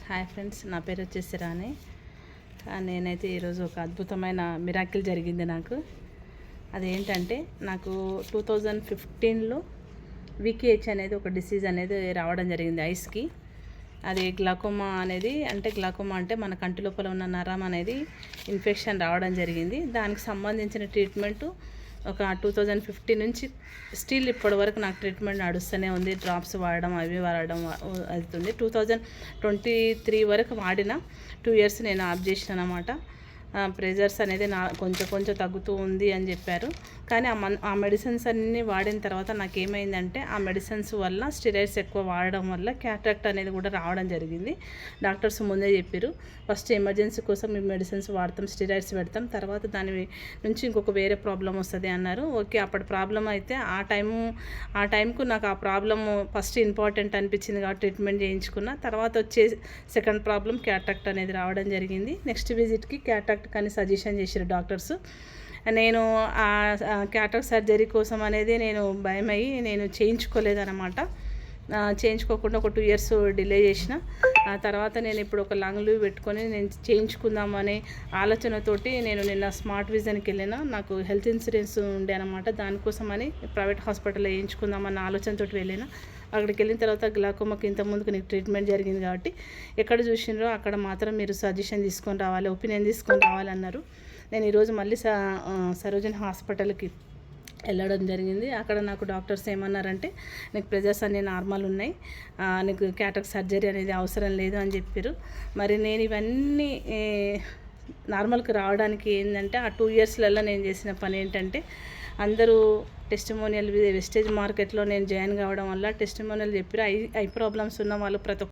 Hi friends, నా పేరు వచ్చేసి రాణి. నేనైతే ఈరోజు ఒక అద్భుతమైన మిరాకిల్ జరిగింది నాకు. అదేంటంటే, నాకు 2015లో వికేహెచ్ అనేది ఒక డిసీజ్ అనేది రావడం జరిగింది ఐస్కి. అది గ్లాకోమా అనేది, గ్లాకోమా అంటే మన కంటి లోపల ఉన్న నరం అనేది ఇన్ఫెక్షన్ రావడం జరిగింది. దానికి సంబంధించిన ట్రీట్మెంటు ఒక 2015 నుంచి స్టిల్ ఇప్పటి వరకు నాకు ట్రీట్మెంట్ నడుస్తూనే ఉంది. డ్రాప్స్ వాడడం అవి వాడడం అవుతుంది. 2023 వరకు వాడిన 2 ఇయర్స్ నేను ఆఫ్ చేసిన అనమాట. ప్రెజర్స్ అనేది కొంచెం తగ్గుతూ ఉంది అని చెప్పారు. కానీ ఆ మెడిసిన్స్ అన్నీ వాడిన తర్వాత నాకేమైందంటే, ఆ మెడిసిన్స్ వల్ల స్టెరాయిడ్స్ ఎక్కువ వాడడం వల్ల క్యాట్రాక్ట్ అనేది కూడా రావడం జరిగింది. డాక్టర్స్ ముందే చెప్పారు, ఫస్ట్ ఎమర్జెన్సీ కోసం మేము మెడిసిన్స్ వాడతాం, స్టెరాయిడ్స్ పెడతాం, తర్వాత దాని నుంచి ఇంకొక వేరే ప్రాబ్లం వస్తుంది అన్నారు. ఓకే, అప్పటి ప్రాబ్లం అయితే ఆ టైంకు నాకు ఆ ప్రాబ్లము ఫస్ట్ ఇంపార్టెంట్ అనిపించింది కాబట్టి ట్రీట్మెంట్ చేయించుకున్న. తర్వాత వచ్చే సెకండ్ ప్రాబ్లం క్యాట్రాక్ట్ అనేది రావడం జరిగింది. నెక్స్ట్ విజిట్కి క్యాట్రాక్ట్ కానీ సజెషన్ చేశారు డాక్టర్స్. నేను ఆ క్యాట్రాక్ట్ సర్జరీ కోసం అనేది నేను భయమయ్యి నేను చేయించుకోలేదన్నమాట. చేయించుకోకుండా ఒక 2 ఇయర్స్ డిలే చేసిన. ఆ తర్వాత నేను ఇప్పుడు ఒక లాంగ్ లీవ్ పెట్టుకొని నేను చేయించుకుందామనే ఆలోచనతోటి నేను నిన్న స్మార్ట్ విజన్కి వెళ్ళిన. నాకు హెల్త్ ఇన్సూరెన్స్ ఉండే అనమాట. దానికోసమని ప్రైవేట్ హాస్పిటల్లో వేయించుకుందామన్న ఆలోచనతోటి వెళ్ళిన. అక్కడికి వెళ్ళిన తర్వాత గ్లాకోమాకి ఇంతకుముందుకు నీకు ట్రీట్మెంట్ జరిగింది కాబట్టి ఎక్కడ చూసినారో అక్కడ మాత్రం మీరు సజెషన్ తీసుకొని రావాలి, ఒపీనియన్ తీసుకొని రావాలన్నారు. నేను ఈరోజు మళ్ళీ సరోజిని హాస్పిటల్కి వెళ్ళడం జరిగింది. అక్కడ నాకు డాక్టర్స్ ఏమన్నారంటే, నీకు ప్రెజర్స్ అన్నీ నార్మల్ ఉన్నాయి, నీకు క్యాట్రాక్ట్ సర్జరీ అనేది అవసరం లేదు అని చెప్పారు. మరి నేను ఇవన్నీ నార్మల్కి రావడానికి ఏంటంటే, ఆ 2 ఇయర్స్లలో నేను చేసిన పని ఏంటంటే, అందరూ టెస్టిమోనియల్ వెస్టేజ్ మార్కెట్లో నేను జాయిన్ కావడం వల్ల టెస్టిమోనియల్ చెప్పారు. ఐ ప్రాబ్లమ్స్ ఉన్న వాళ్ళు ప్రతి